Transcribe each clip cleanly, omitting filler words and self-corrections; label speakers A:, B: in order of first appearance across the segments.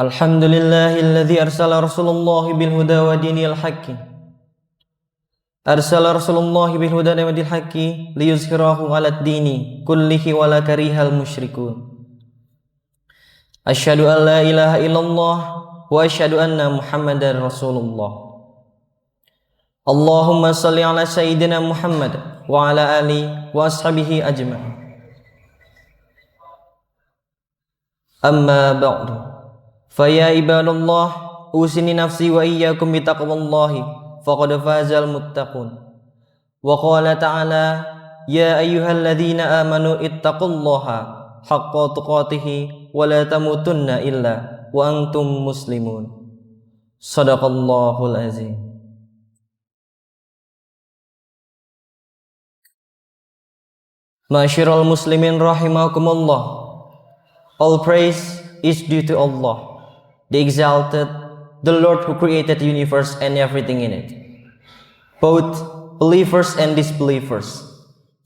A: Alhamdulillahilladzi arsala Rasulullah bil huda wa dinil haqqi. Arsala Rasulullah bil huda wa dinil haqqi liyuzhirahu 'alad dini kullihi wa la karihal musyrikun. Asyhadu an la ilaha illallah wa asyhadu anna Muhammadar Rasulullah. Allahumma shalli ala sayyidina Muhammad wa ala ali wa ashabihi ajma'in. Amma ba'du. Faya ibadallah, usini nafsi wa iyyakum bitaqwallahi faqad fazal muttaqun. Wa qala ta'ala, ya ayyuhalladzina amanu ittaqullaha haqqa tuqatih wa la tamutunna illa wa antum muslimun. Shadaqallahul azim. Ma'asyiral muslimin rahimakumullah. All praise is due to Allah, the exalted, the Lord who created the universe and everything in it, both believers and disbelievers.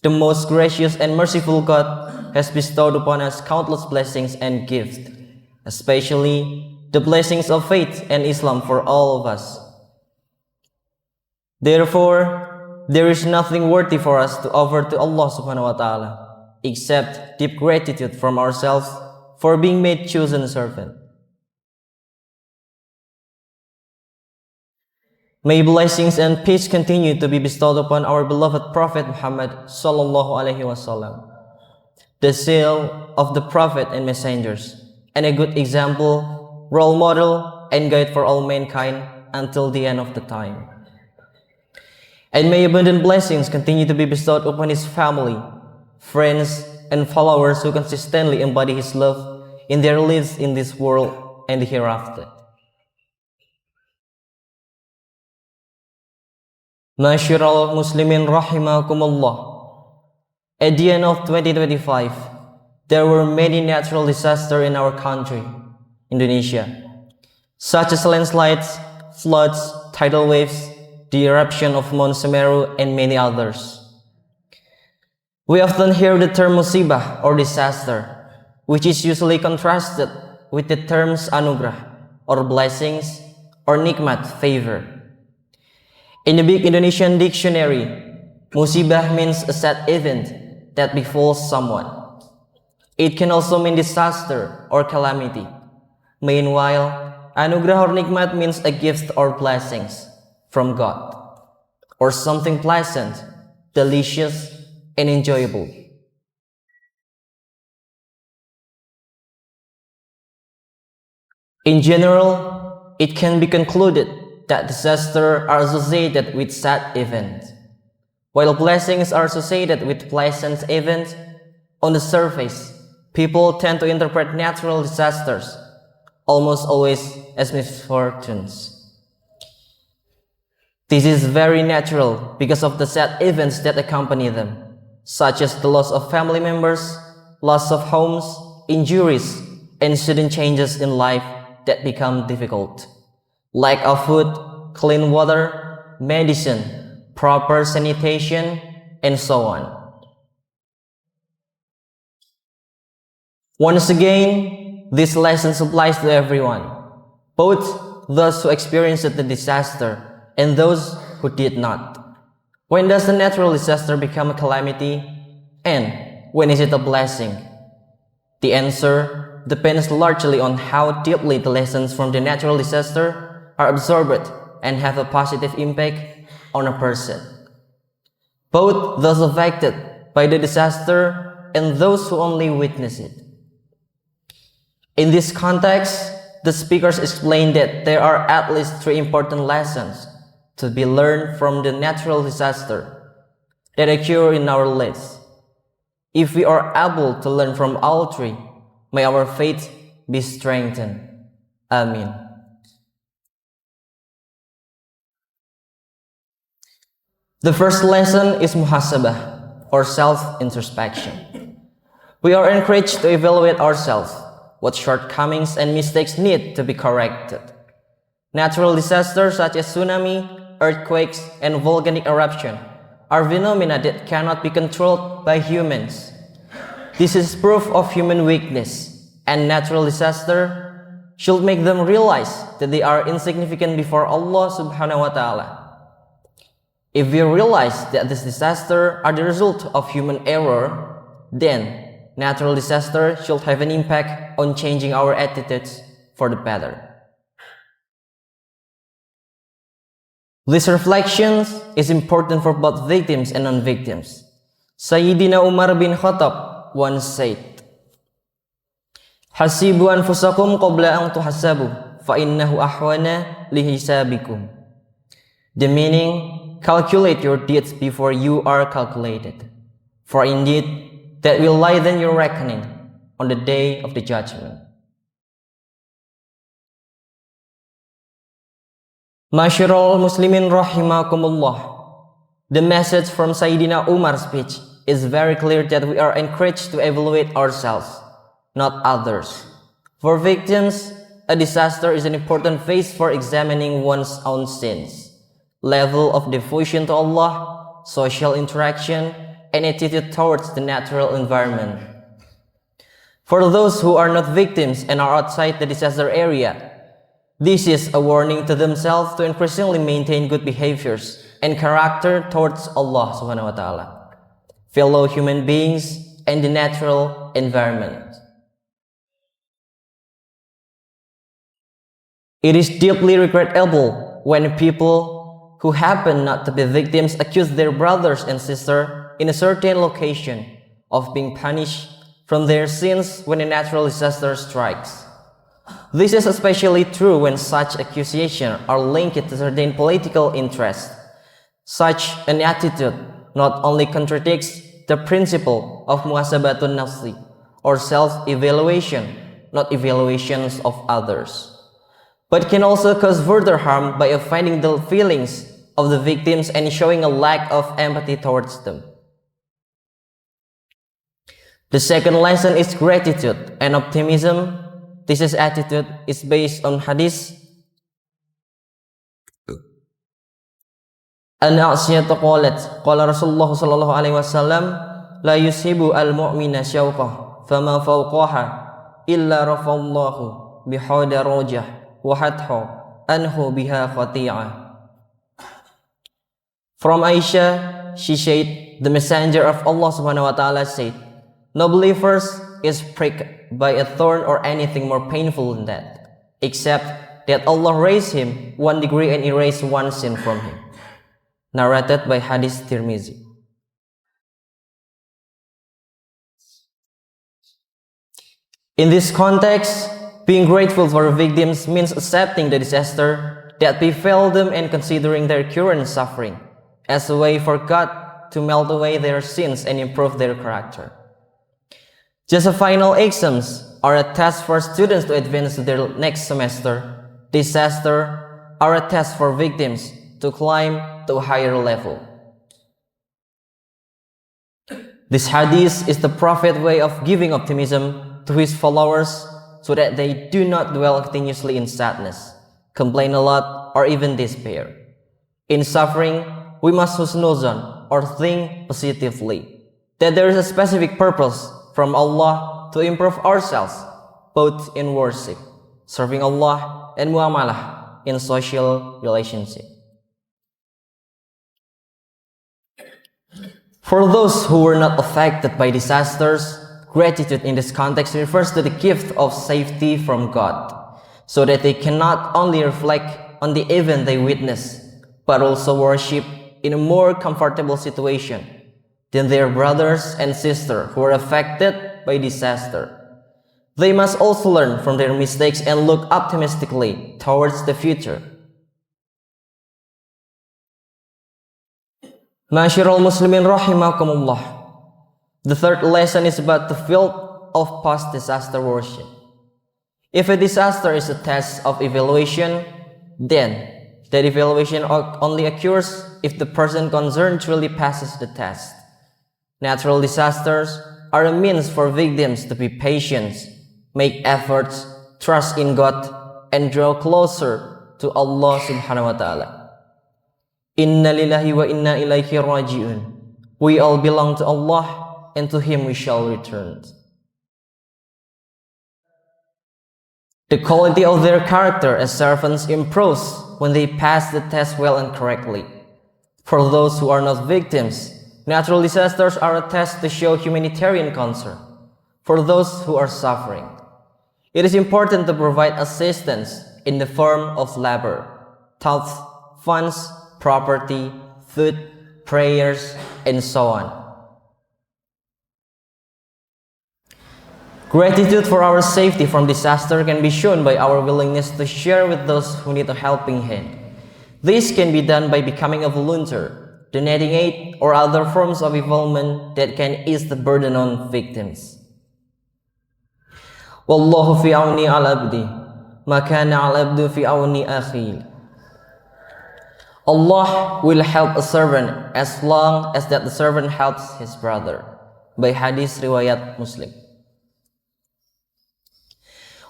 A: The most gracious and merciful God has bestowed upon us countless blessings and gifts, especially the blessings of faith and Islam for all of us. Therefore, there is nothing worthy for us to offer to Allah subhanahu wa ta'ala except deep gratitude from ourselves for being made chosen servant. May blessings and peace continue to be bestowed upon our beloved Prophet Muhammad sallallahu alaihi wasallam, the seal of the Prophet and messengers, and a good example, role model, and guide for all mankind until the end of the time. And may abundant blessings continue to be bestowed upon his family, friends, and followers who consistently embody his love in their lives in this world and the hereafter. Ma'asyiral muslimin rahimakumullah. At the end of 2025, there were many natural disasters in our country, Indonesia, such as landslides, floods, tidal waves, the eruption of Mount Semeru, and many others. We often hear the term musibah or disaster, which is usually contrasted with the terms anugrah or blessings or nikmat, favor. In the big Indonesian dictionary, musibah means a sad event that befalls someone. It can also mean disaster or calamity. Meanwhile, anugrah or nikmat means a gift or blessings from God, or something pleasant, delicious, and enjoyable. In general, it can be concluded that disasters are associated with sad events, while blessings are associated with pleasant events. On the surface, people tend to interpret natural disasters almost always as misfortunes. This is very natural because of the sad events that accompany them, such as the loss of family members, loss of homes, injuries, and sudden changes in life that become difficult. Lack of food, clean water, medicine, proper sanitation, and so on. Once again, this lesson applies to everyone, both those who experienced the disaster and those who did not. When does a natural disaster become a calamity? And when is it a blessing? The answer depends largely on how deeply the lessons from the natural disaster are absorbed and have a positive impact on a person. Both those affected by the disaster and those who only witness it. In this context, the speakers explained that there are at least 3 important lessons to be learned from the natural disaster that occur in our lives. If we are able to learn from all 3, may our faith be strengthened. Amin. The first lesson is muhasabah, or self-introspection. We are encouraged to evaluate ourselves, what shortcomings and mistakes need to be corrected. Natural disasters such as tsunami, earthquakes, and volcanic eruption are phenomena that cannot be controlled by humans. This is proof of human weakness, and natural disaster should make them realize that they are insignificant before Allah subhanahu wa ta'ala. If we realize that this disaster are the result of human error, then natural disaster should have an impact on changing our attitudes for the better. This reflection is important for both victims and non-victims. Sayyidina Umar bin Khattab once said, "Hasibu anfusakum qabla an tuhasabu, fa innahu ahwana lihisabikum." The meaning, calculate your deeds before you are calculated, for indeed that will lighten your reckoning on the day of the judgment. Masyiral muslimin rahimakumullah. The message from Sayyidina Umar's speech is very clear that we are encouraged to evaluate ourselves, not others. For victims, a disaster is an important phase for examining one's own sins, level of devotion to Allah, social interaction, and attitude towards the natural environment. For those who are not victims and are outside the disaster area, this is a warning to themselves to increasingly maintain good behaviors and character towards Allah subhanahu wa ta'ala, fellow human beings, and the natural environment. It is deeply regrettable when people who happen not to be victims accuse their brothers and sisters in a certain location of being punished from their sins when a natural disaster strikes. This is especially true when such accusations are linked to certain political interests. Such an attitude not only contradicts the principle of muhasabatun nafsi, or self-evaluation, not evaluations of others, but can also cause further harm by offending the feelings of the victims and showing a lack of empathy towards them. The second lesson is gratitude and optimism. This attitude is based on hadith. An-Na'siyatu qalat, qala Rasulullah sallallahu alaihi wasallam, la yusibu al-mu'mina syauqah, fama fawqaha illa rafallahu bihawda rojah wa hathu anhu biha khati'ah. From Aisha, she said, the messenger of Allah subhanahu wa ta'ala said, no believer is pricked by a thorn or anything more painful than that, except that Allah raised him 1 degree and erased one sin from him. Narrated by Hadith Tirmizi. In this context, being grateful for victims means accepting the disaster that befell them and considering their current suffering as a way for God to melt away their sins and improve their character. Just as final exams are a test for students to advance to their next semester, disaster are a test for victims to climb to a higher level. This hadith is the Prophet's way of giving optimism to his followers so that they do not dwell continuously in sadness, complain a lot, or even despair. In suffering, we must husnuzan, or think positively, that there is a specific purpose from Allah to improve ourselves, both in worship, serving Allah, and muamalah, in social relationship. For those who were not affected by disasters, gratitude in this context refers to the gift of safety from God, so that they can not only reflect on the event they witness, but also worship in a more comfortable situation than their brothers and sisters who were affected by disaster. They must also learn from their mistakes and look optimistically towards the future. Masyiral muslimin rahimakumullah. The third lesson is about the field of post-disaster worship. If a disaster is a test of evaluation, then that evaluation only occurs if the person concerned truly passes the test. Natural disasters are a means for victims to be patient, make efforts, trust in God, and draw closer to Allah subhanahu wa ta'ala. Inna lillahi wa inna ilaihi raji'un. We all belong to Allah, and to Him we shall return. The quality of their character as servants improves when they pass the test well and correctly. For those who are not victims, natural disasters are a test to show humanitarian concern for those who are suffering. It is important to provide assistance in the form of labor, thoughts, funds, property, food, prayers, and so on. Gratitude for our safety from disaster can be shown by our willingness to share with those who need a helping hand. This can be done by becoming a volunteer, donating aid, or other forms of involvement that can ease the burden on victims. Wallahu fi auni al-abdi, ma kana al-abdu fi auni akhi. Allah will help a servant as long as that the servant helps his brother. By hadis riwayat Muslim.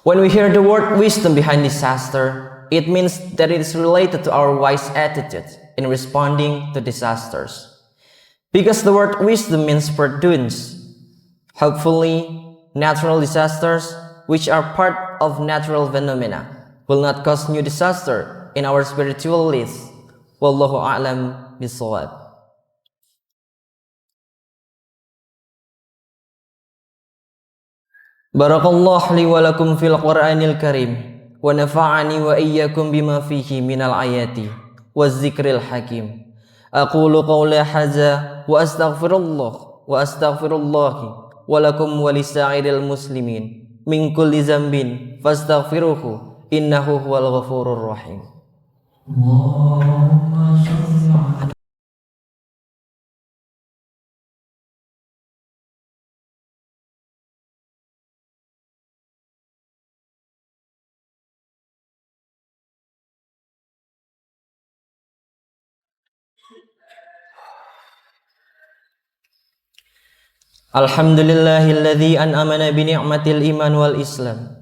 A: When we hear the word wisdom behind disaster, it means that it is related to our wise attitude in responding to disasters. Because the word wisdom means prudence. Hopefully, natural disasters, which are part of natural phenomena, will not cause new disaster in our spiritual lives. Wallahu a'lam bishawab. Barakallahu li wa lakum fil Qur'anil Karim wa nafa'ani wa iyyakum bima fihi minal ayati waz zikril hakim. Aqulu qawla hadza wa astaghfirullahi wa lakum wa lisa'iril muslimin min kulli zambin fastaghfiruhu innahu huwal ghafurur rahim. Allahumma shalli ala Alhamdulillahilladzi an'amana bi ni'matil iman wal islam.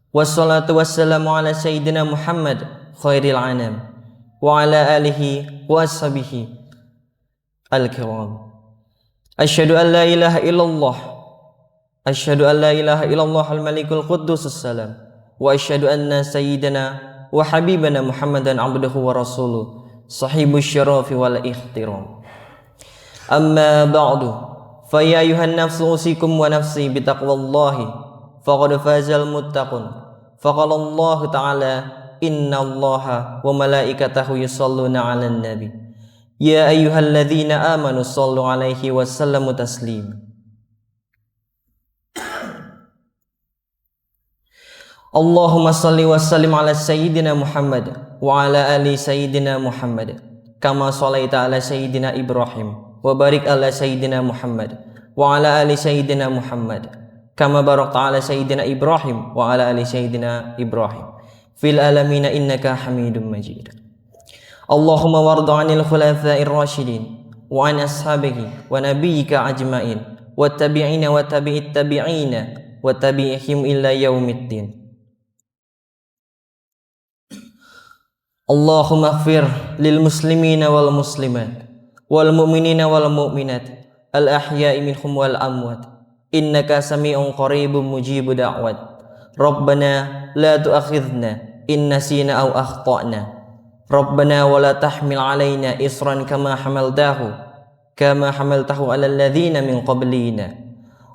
A: Wassalatu wassalamu ala sayyidina Muhammad khairil anam wa ala alihi wa ashabihi al-kiram. Asyhadu an la ilaha illallah. Asyhadu an la ilaha illallah al-malikul quddus as-salam. Wa asyhadu anna sayyidina wa habibana Muhammadan abduhu wa rasuluh sahibus syarafi wal ihtiram. Amma ba'du. Faya ayuhan nafsu usikum wa nafsi bitaqwallahi faqad fazal muttaqun. Faqala Allah ta'ala innallaha wa malaikatahu yusalluna 'alan nabi. Ya ayyuhalladzina amanu sallu 'alaihi wa sallimu taslima. Allahumma salli wa sallim ala sayyidina Muhammad wa ala ali sayyidina Muhammad kama shallaita ala sayyidina Ibrahim wa barik ala sayyidina Muhammad wa ala ali sayyidina Muhammad kama barakta ala sayyidina Ibrahim wa ala ali sayyidina Ibrahim fil alamin innaka Hamidum Majid. Allahumma warda 'anil khulafa'ir rasyidin wa an ashabihi wa nabiyyika ajmain wa tabi'ina wa tabi'it tabi'ina wa tabi'ihim illa yaumiddin. Allahumma ighfir lil muslimina wal muslimat wal mu'minina wal mu'minat al ahya'i minhum wal amwat innaka sami'un qaribun mujibu da'wat. Rabbana la tu'akhidhna in nasina aw akhtana. Rabbana wa la tahmil 'alaina isran kama hamaltahu 'alal ladzina min qablina.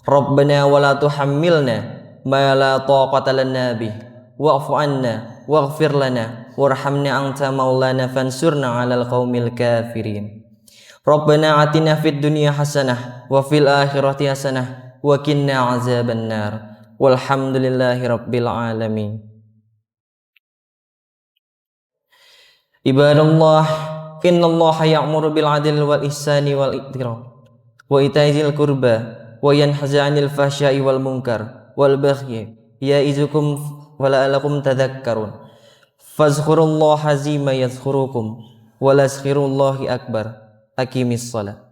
A: Rabbana wa la tuhammilna ma la taqata lana bih wa'fu 'anna waghfir lana warhamna anta maulana fansurna 'alal qaumil kafirin. Rabbana atina fid dunya hasanah wa fil akhirati hasanah wa qina azaban nar. Walhamdulillahi rabbil alamin. Ibadallah, innallaha ya'muru bil 'adli wal ihsani wal ikram wa ita'i dzil qurba wa yanha 'anil fahsya'i wal munkar wal baghi ya'izukum wa la'allakum tadhakkarun. Fazkurullaha azima yadhkurukum wa lazkirullahi akbar. Aqimis shalah.